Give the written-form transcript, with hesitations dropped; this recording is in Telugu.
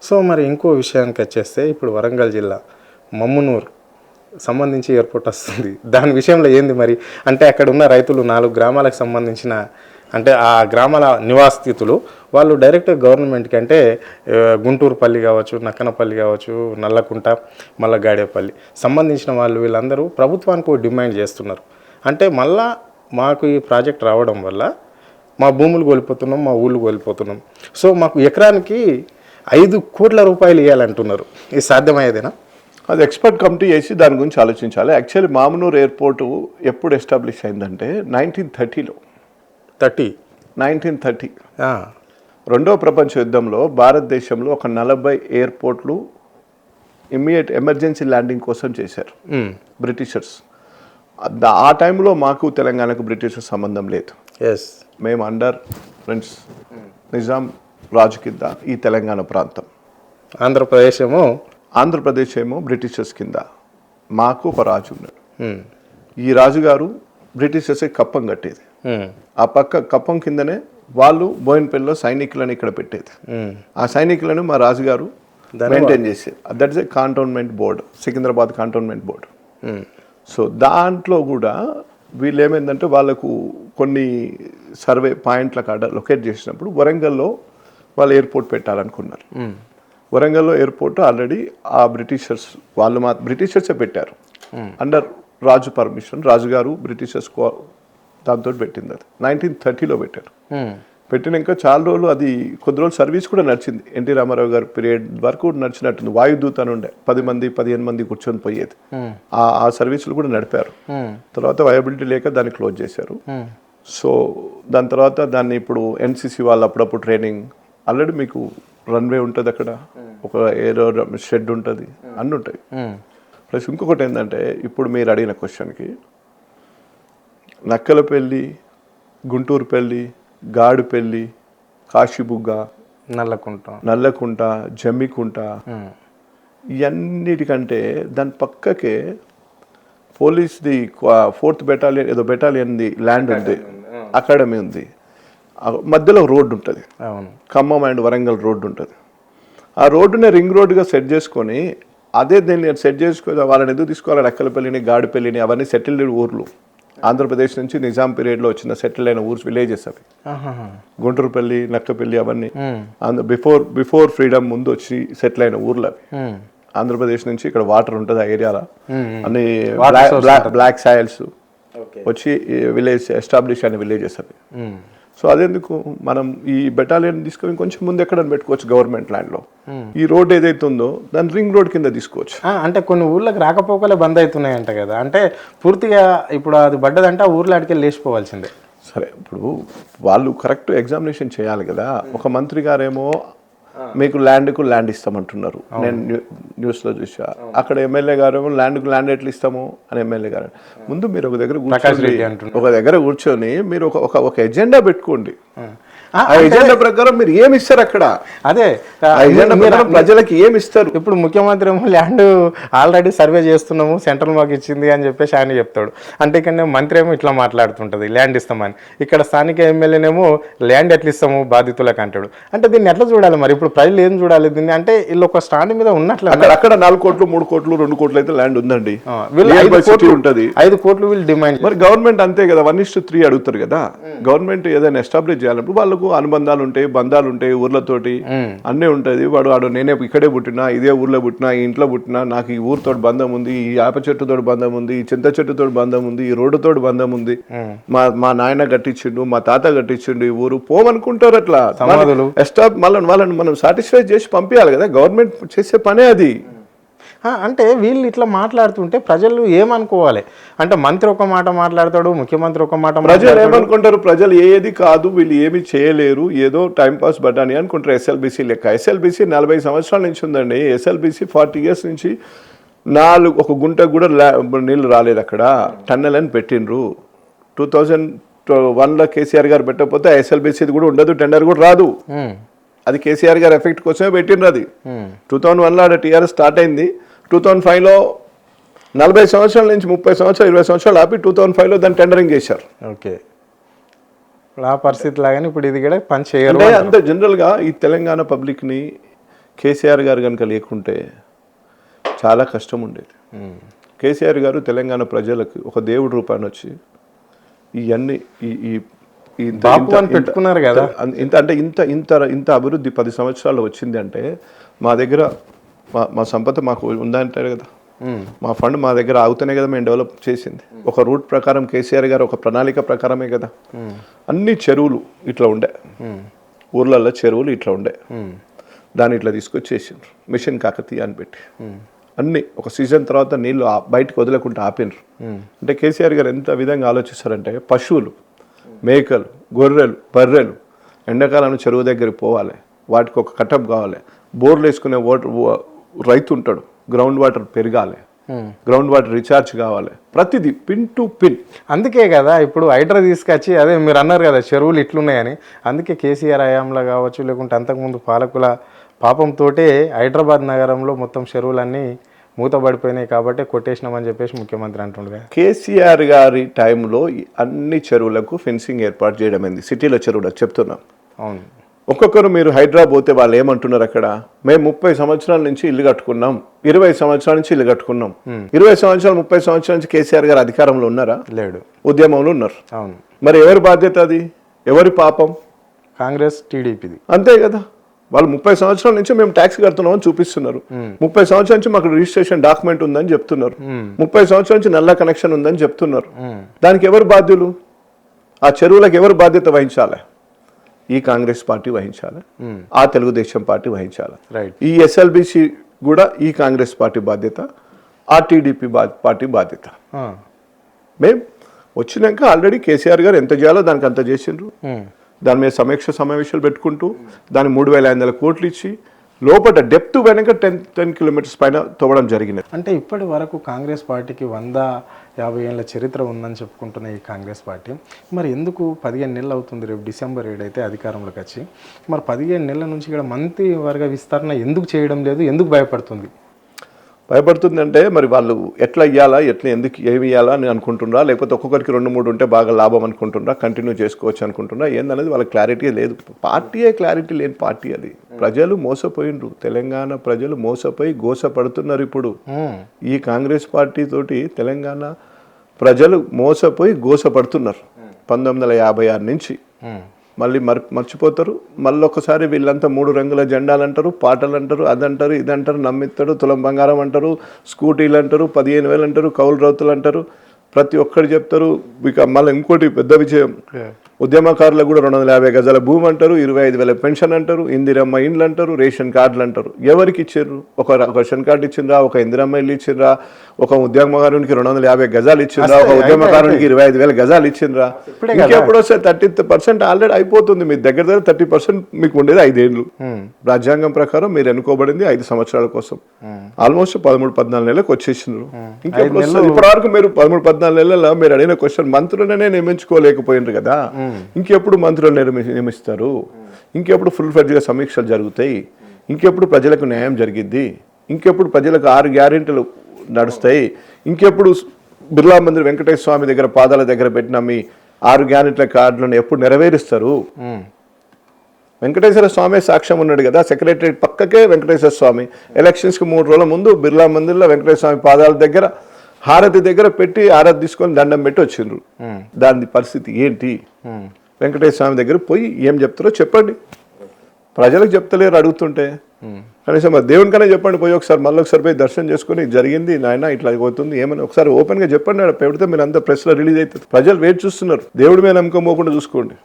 సో మరి ఇంకో విషయానికి వచ్చేస్తే ఇప్పుడు వరంగల్ జిల్లా మమ్మునూరు సంబంధించి ఎయిర్పోర్ట్ వస్తుంది. దాని విషయంలో ఏంది మరి? అంటే అక్కడ ఉన్న రైతులు 4 గ్రామాలకు సంబంధించిన అంటే ఆ గ్రామాల నివాసితులు వాళ్ళు డైరెక్ట్ గవర్నమెంట్కి అంటే గుంటూరుపల్లి కావచ్చు, నక్కనపల్లి కావచ్చు, నల్లకుంట, మల్లగాడేపల్లి సంబంధించిన వాళ్ళు వీళ్ళందరూ ప్రభుత్వానికి డిమాండ్ చేస్తున్నారు. అంటే మళ్ళా మాకు ఈ ప్రాజెక్ట్ రావడం వల్ల మా భూములు కోల్పోతున్నాం, మా ఊళ్ళు కోల్పోతున్నాం. సో మాకు ఎకరానికి 5 కోట్ల రూపాయలు ఇవ్వాలంటున్నారు. ఇది సాధ్యమయ్యేదేనా? అది ఎక్స్పర్ట్ కమిటీ వేసి దాని గురించి ఆలోచించాలి. యాక్చువల్లీ మామునూరు ఎయిర్పోర్టు ఎప్పుడు ఎస్టాబ్లిష్ అయిందంటే 1930లో. 1930 రెండవ ప్రపంచ యుద్ధంలో భారతదేశంలో ఒక 40 ఎయిర్పోర్ట్లు ఇమ్మీడియట్ ఎమర్జెన్సీ ల్యాండింగ్ కోసం చేశారు బ్రిటిషర్స్. ఆ టైంలో మాకు తెలంగాణకు బ్రిటిషర్స్ సంబంధం లేదు. మేము అండర్ ఫ్రెండ్స్ నిజాం రాజు కింద ఈ తెలంగాణ ప్రాంతం, ఆంధ్రప్రదేశ్ ఏమో బ్రిటిషర్స్ కింద. మాకు ఒక రాజు ఉన్నాడు. ఈ రాజుగారు బ్రిటిషర్స్కి కప్పం కట్టేది. ఆ పక్క కప్పం కిందనే వాళ్ళు బోయినపల్లిలో సైనికులను ఇక్కడ పెట్టేది. ఆ సైనికులను మా రాజుగారు మెయింటైన్ చేసేది. That is a cantonment board, Secunderabad cantonment board. So దాంట్లో కూడా వీళ్ళు ఏమైందంటే వాళ్ళకు కొన్ని సర్వే పాయింట్ల కాడ లొకేట్ చేసినప్పుడు వరంగల్లో వాళ్ళు ఎయిర్పోర్ట్ పెట్టాలనుకున్నారు. వరంగల్లో ఎయిర్పోర్ట్ ఆల్రెడీ ఆ బ్రిటిషర్స్ వాళ్ళు బ్రిటిషర్సే పెట్టారు అండర్ రాజు పర్మిషన్. రాజుగారు బ్రిటిషర్స్ దాంతో పెట్టింది. అది 1930లో పెట్టారు. పెట్టినాక చాలా రోజులు అది కొద్ది రోజులు సర్వీస్ కూడా నడిచింది. ఎన్టీ రామారావు గారి పీరియడ్ వరకు నడిచినట్టుంది. వాయుదూత అని ఉండే 10 మంది 15 మంది కూర్చొని పోయేది. ఆ సర్వీసులు కూడా నడిపారు. తర్వాత వయబిలిటీ లేక దాన్ని క్లోజ్ చేశారు. సో దాని తర్వాత దాన్ని ఇప్పుడు ఎన్సీసీ వాళ్ళు అప్పుడప్పుడు ట్రైనింగ్, ఆల్రెడీ మీకు రన్వే ఉంటుంది, అక్కడ ఒక ఏరో షెడ్ ఉంటుంది, అన్నీ ఉంటాయి. ప్లస్ ఇంకొకటి ఏంటంటే ఇప్పుడు మీరు అడిగిన క్వశ్చన్కి నక్కలపల్లి, గుంటూరుపల్లి, గాడుపల్లి, కాశీబుగ్గ, నల్లకుంట, జమ్మికుంట ఇవన్నిటికంటే దాని పక్కకే పోలీస్ది 4th బెటాలియన్ ఏదో బెటాలియన్ది ల్యాండ్ ఉంది, అకాడమీ ఉంది. మధ్యలో రోడ్డు ఉంటుంది, ఖమ్మం అండ్ వరంగల్ రోడ్డు ఉంటుంది. ఆ రోడ్డుని రింగ్ రోడ్డుగా సెట్ చేసుకొని అదే దీన్ని సెట్ చేసుకొని వాళ్ళని ఎందుకు తీసుకోవాలి? నక్కలపల్లిని, గాడుపల్లిని అవన్నీ సెటిల్డ్ ఊర్లు. ఆంధ్రప్రదేశ్ నుంచి నిజాం పీరియడ్లో వచ్చిన సెటిల్ అయిన విలేజెస్ అవి. గుంటూరుపల్లి, నక్కపల్లి అవన్నీ బిఫోర్ ఫ్రీడమ్ ముందు వచ్చి సెటిల్ అయిన ఊర్లు అవి. ఆంధ్రప్రదేశ్ నుంచి ఇక్కడ వాటర్ ఉంటుంది ఆ ఏరియాలో, అన్ని బ్లాక్ సాయిల్స్ వచ్చి విలేజ్ ఎస్టాబ్లిష్ అయిన విలేజెస్ అవి. సో అదెందుకు మనం ఈ బెటాలియన్ తీసుకొని కొంచెం ముందు ఎక్కడ పెట్టుకోవచ్చు గవర్నమెంట్ ల్యాండ్లో. ఈ రోడ్ ఏదైతే ఉందో దాన్ని రింగ్ రోడ్ కింద తీసుకోవచ్చు. అంటే కొన్ని ఊర్లకు రాకపోకలే బంద్ అవుతున్నాయంట కదా, అంటే పూర్తిగా ఇప్పుడు అది పడ్డదంటే ఆ ఊర్లో అడికి లేచిపోవాల్సిందే. సరే, ఇప్పుడు వాళ్ళు కరెక్ట్ ఎగ్జామినేషన్ చేయాలి కదా. ఒక మంత్రి గారేమో మీకు ల్యాండ్ ఇస్తామంటున్నారు, నేను న్యూస్లో చూసా. అక్కడ ఎమ్మెల్యే గారు ఏమో ల్యాండ్ ఎట్లా ఇస్తాము అని ఎమ్మెల్యే గారు. ముందు మీరు ఒక దగ్గర కూర్చొని మీరు ఒక ఎజెండా పెట్టుకోండి. ఆ ఎజెండా ప్రకారం మీరు ఏమి ఇస్తారు అక్కడ, అదే ప్రజలకి ఏమి ఇస్తారు. ఇప్పుడు ముఖ్యమంత్రి ఏమో ల్యాండ్ ఆల్రెడీ సర్వే చేస్తున్నాము, సెంట్రల్ మాకు ఇచ్చింది అని చెప్పేసి ఆయన చెప్తాడు. అంటే ఇక్కడ మంత్రి ఏమో ఇట్లా మాట్లాడుతుంటది ల్యాండ్ ఇస్తామని, ఇక్కడ స్థానిక ఎమ్మెల్యేనేమో ల్యాండ్ ఎట్లా ఇస్తాము బాధితులకు అంటాడు. అంటే దీన్ని ఎట్లా చూడాలి మరి? ఇప్పుడు ప్రజలు ఏం చూడాలి దీన్ని? అంటే వీళ్ళు ఒక స్టాండ్ మీద ఉన్నట్లు అక్కడ 4 కోట్లు 3 కోట్లు 2 కోట్లు అయితే ల్యాండ్ ఉందండి, వీళ్ళు 5 కోట్లు వీళ్ళు డిమాండ్. మరి గవర్నమెంట్ అంతే కదా, 1:3 అడుగుతారు కదా. గవర్నమెంట్ ఏదైనా ఎస్టాబ్లిష్ చేయాలన్నప్పుడు వాళ్ళకు అనుబంధాలు ఉంటాయి, బంధాలు ఉంటాయి, ఊర్లతోటి అన్నీ ఉంటుంది. వాడు నేనే ఇక్కడే పుట్టినా, ఇదే ఊర్లో పుట్టినా, ఈ ఇంట్లో పుట్టినా, నాకు ఈ ఊరితో బంధం ఉంది, ఈ యాప చెట్టుతో బంధం ఉంది, ఈ చింత చెట్టుతో బంధం ఉంది, ఈ రోడ్డుతో బంధం ఉంది, మా నాయన కట్టించిండు, మా తాత కట్టించిండు, ఈ ఊరు పోమనుకుంటారు. అట్లా వాళ్ళని మనం సాటిస్ఫై చేసి పంపించాలి కదా. గవర్నమెంట్ చేసే పనే అది. అంటే వీళ్ళు ఇట్లా మాట్లాడుతుంటే ప్రజలు ఏమనుకోవాలి? అంటే మంత్రి ఒక మాట మాట్లాడతాడు, ముఖ్యమంత్రి ఒక మాట, ప్రజలు ఏమనుకుంటారు? ప్రజలు ఏది కాదు, వీళ్ళు ఏమి చేయలేరు, ఏదో టైంపాస్ బటాని అనుకుంటారు. ఎస్ఎల్బిసి లెక్క. ఎస్ఎల్బిసి 40 సంవత్సరాల నుంచి ఉందండి. ఎస్ఎల్బిసి 40 years నుంచి ఒక గుంట కూడా నీళ్ళు రాలేదు అక్కడ. టన్నెల్ అని పెట్టిండ్రు. 2001లో కేసీఆర్ గారు పెట్టకపోతే ఎస్ఎల్బిసి కూడా ఉండదు, టెండర్ కూడా రాదు. అది కేసీఆర్ గారు ఎఫెక్ట్ కోసమే పెట్టిండ్రు. అది 2001లో టీఆర్ఎస్ స్టార్ట్ అయింది. 2005లో 40 సంవత్సరాల నుంచి 30 సంవత్సరాలు 20 సంవత్సరాలు ఆపి 2005లో దాన్ని టెండరింగ్ చేశారు. ఓకే, ఆ పరిస్థితి లాగానే ఇప్పుడు ఇది కూడా పని చేయరు. అంత జనరల్గా ఈ తెలంగాణ పబ్లిక్ని కేసీఆర్ గారు కనుక లేకుంటే చాలా కష్టం ఉండేది. కేసీఆర్ గారు తెలంగాణ ప్రజలకు ఒక దేవుడి రూపాన్ని వచ్చి ఇవన్నీ బాపు అని పెట్టుకున్నారు కదా. ఇంత అభివృద్ధి 10 సంవత్సరాల్లో వచ్చింది అంటే మా దగ్గర మా సంపద మాకు ఉందంటారు కదా, మా ఫండ్ మా దగ్గర ఆగుతూనే కదా మేము డెవలప్ చేసింది. ఒక రూట్ ప్రకారం కేసీఆర్ గారు ఒక ప్రణాళిక ప్రకారమే కదా. అన్ని చెరువులు ఇట్లా ఉండే, ఊర్లలో చెరువులు ఇట్లా ఉండే, దాన్ని ఇట్లా తీసుకొచ్చేసిండ్రు మిషన్ కాకతీయ అని పెట్టి. అన్ని ఒక సీజన్ తర్వాత నీళ్లు బయటకు వదలకుండా ఆపినరు. అంటే కేసీఆర్ గారు ఎంత విధంగా ఆలోచిస్తారంటే పశువులు, మేకలు, గొర్రెలు, బర్రెలు ఎండాకాలం చెరువు దగ్గరికి పోవాలి, వాటికి ఒక కటప్ కావాలి, బోర్లు వేసుకునే రైతు ఉంటాడు, గ్రౌండ్ వాటర్ పెరగాలి, గ్రౌండ్ వాటర్ రీఛార్జ్ కావాలి, ప్రతిదీ పిన్ టు పిన్. అందుకే కదా ఇప్పుడు హైడ్రా తీసుకొచ్చి, అదే మీరు అన్నారు కదా చెరువులు ఇట్లున్నాయని, అందుకే కేసీఆర్ హయాంలో కావచ్చు లేకుంటే అంతకుముందు పాలకుల పాపంతో హైదరాబాద్ నగరంలో మొత్తం చెరువులన్నీ మూతబడిపోయినాయి కాబట్టి కొట్టేసినామని చెప్పేసి ముఖ్యమంత్రి అంటుండే. కేసీఆర్ గారి టైంలో అన్ని చెరువులకు ఫెన్సింగ్ ఏర్పాటు చేయడం అయింది, సిటీలో చెరువులకు చెప్తున్నాం. అవును, ఒక్కొక్కరు మీరు హైదరాబాద్ పోతే వాళ్ళు ఏమంటున్నారు, అక్కడ మేము 30 సంవత్సరాల నుంచి ఇల్లు కట్టుకున్నాం, 20 సంవత్సరాల నుంచి ఇల్లు కట్టుకున్నాం. 20 సంవత్సరాలు 30 సంవత్సరాల నుంచి కేసీఆర్ గారు అధికారంలో ఉన్నారా? లేడు. ఉద్యమంలో ఉన్నారు. అవును, మరి ఎవరి బాధ్యత అది? ఎవరి పాపం? కాంగ్రెస్ టీడీపీది. అంతే కదా. వాళ్ళు 30 సంవత్సరాల నుంచి మేము ట్యాక్స్ కడుతున్నాం అని చూపిస్తున్నారు, 30 సంవత్సరాల నుంచి మాకు రిజిస్ట్రేషన్ డాక్యుమెంట్ ఉందని చెప్తున్నారు, 30 సంవత్సరాల నుంచి నల్ల కనెక్షన్ ఉందని చెప్తున్నారు. దానికి ఎవరు బాధ్యులు? ఆ చెరువులకు ఎవరు బాధ్యత వహించాలి? ఈ కాంగ్రెస్ పార్టీ వహించాలి, ఆ తెలుగుదేశం పార్టీ వహించాలి. ఈ ఎస్ఎల్బిసి కూడా ఈ కాంగ్రెస్ పార్టీ బాధ్యత, ఆ టీడీపీ పార్టీ బాధ్యత. మేము వచ్చినాక ఆల్రెడీ కేసీఆర్ గారు ఎంత చేయాలో దానికి అంత చేసిండ్రు. దాని మీద సమీక్ష సమావేశాలు పెట్టుకుంటూ దాని 3,500 కోట్లు ఇచ్చి లోపల డెప్త్ వెనక 10 కిలోమీటర్స్ పైన తవ్వడం జరిగింది. అంటే ఇప్పటి వరకు కాంగ్రెస్ పార్టీకి 150 ఏళ్ళ చరిత్ర ఉందని చెప్పుకుంటున్న ఈ కాంగ్రెస్ పార్టీ మరి ఎందుకు 15 నెలలు అవుతుంది, రేపు డిసెంబర్ 7 అయితే అధికారంలోకి వచ్చి, మరి 15 నెలల నుంచి ఇక్కడ మంత్రివర్గ విస్తరణ ఎందుకు చేయడం లేదు, ఎందుకు భయపడుతుంది? భయపడుతుందంటే మరి వాళ్ళు ఎట్లా ఇవ్వాలా, ఎందుకు ఏమి ఇవ్వాలా అని అనుకుంటున్నారా, లేకపోతే ఒక్కొక్కరికి 2-3 ఉంటే బాగా లాభం అనుకుంటున్నారా, కంటిన్యూ చేసుకోవచ్చు అనుకుంటున్నారా, ఏందనేది వాళ్ళకి క్లారిటీ లేదు. పార్టీయే క్లారిటీ లేని పార్టీ అది. ప్రజలు మోసపోయినరు, తెలంగాణ ప్రజలు మోసపోయి గోసపడుతున్నారు. ఇప్పుడు ఈ కాంగ్రెస్ పార్టీ తోటి తెలంగాణ ప్రజలు మోసపోయి గోసపడుతున్నారు. 1956 నుంచి మళ్ళీ మర్చిపోతారు. మళ్ళీ ఒకసారి వీళ్ళంతా 3 రంగుల జెండాలు అంటారు, పాటలు అంటారు, అదంటారు, ఇదంటారు, నమ్మిస్తాడు, తులం బంగారం అంటారు, స్కూటీలు అంటారు, 15,000 అంటారు, కౌలు రౌతులు అంటారు, ప్రతి ఒక్కరు చెప్తారు. ఇక మళ్ళీ ఇంకోటి పెద్ద విజయం, ఉద్యమకారులకు కూడా 250 గజాల భూమి అంటారు, 25,000 పెన్షన్ అంటారు, ఇందిరమ్మ ఇండ్లు అంటారు, రేషన్ కార్డులు అంటారు. ఎవరికి ఇచ్చారు? ఒక రేషన్ కార్డు ఇచ్చిండ్రా, ఒక ఇందిరమ్మ ఇల్లు ఇచ్చిండ్రా, ఒక ఉద్యమకారునికి 250 గజాలు ఇచ్చిండ్రా, ఒక ఉద్యమకారునికి 25,000 గజాలు ఇచ్చిండ్రా? ఇంకెప్పుడు వస్తే 30% ఆల్రెడీ అయిపోతుంది. మీ దగ్గర 30% మీకు ఉండేది 5 ఏళ్ళు. రాజ్యాంగం ప్రకారం మీరు ఎన్నుకోబడింది 5 సంవత్సరాల కోసం. ఆల్మోస్ట్ 13-14 నెలలకు వచ్చేసిండ్రు. ఇంకెప్పుడు వస్తుంది? ఇప్పటి వరకు మీరు 13-14 నెలల్లో మీరు అడిగిన క్వశ్చన్ మంత్రులనే నియమించుకోలేకపోయినారు కదా. ఇంకెప్పుడు మంత్రులు నియమిస్తారు? ఇంకెప్పుడు ఫుల్ ఫ్లెడ్జ్గా సమీక్షలు జరుగుతాయి? ఇంకెప్పుడు ప్రజలకు న్యాయం జరిగిద్ది? ఇంకెప్పుడు ప్రజలకు 6 గ్యారెంటీలు నడుస్తాయి? ఇంకెప్పుడు బిర్లా మందిర్ వెంకటేశ్వర స్వామి దగ్గర పాదాల దగ్గర పెట్టిన మీ 6 గ్యారెంటీల కార్డులను ఎప్పుడు నెరవేరుస్తారు? వెంకటేశ్వర స్వామి సాక్ష్యం ఉన్నాడు కదా, సెక్రటరీ పక్కకే వెంకటేశ్వర స్వామి ఎలక్షన్స్కి 3 రోజుల ముందు బిర్లా మందిర్లో వెంకటేశ్వర స్వామి పాదాల దగ్గర హారతి దగ్గర పెట్టి హారతి తీసుకొని దండం పెట్టి వచ్చిండ్రు. దాని పరిస్థితి ఏంటి? వెంకటేశ్వర స్వామి దగ్గర పోయి ఏం చెప్తారో చెప్పండి. ప్రజలకు చెప్తలేరు అడుగుతుంటే. కనీసం మరి దేవునికనే చెప్పండి, పోయి ఒకసారి మళ్ళీ ఒకసారి పోయి దర్శనం చేసుకుని జరిగింది నాయన ఇట్లా అవుతుంది ఏమని ఒకసారి ఓపెన్గా చెప్పండి. పెడితే మీరు అంతా ప్రెస్లో రిలీజ్ అవుతుంది. ప్రజలు వెయిట్ చూస్తున్నారు. దేవుడి మీద నమ్మకం పోకుండా చూసుకోండి.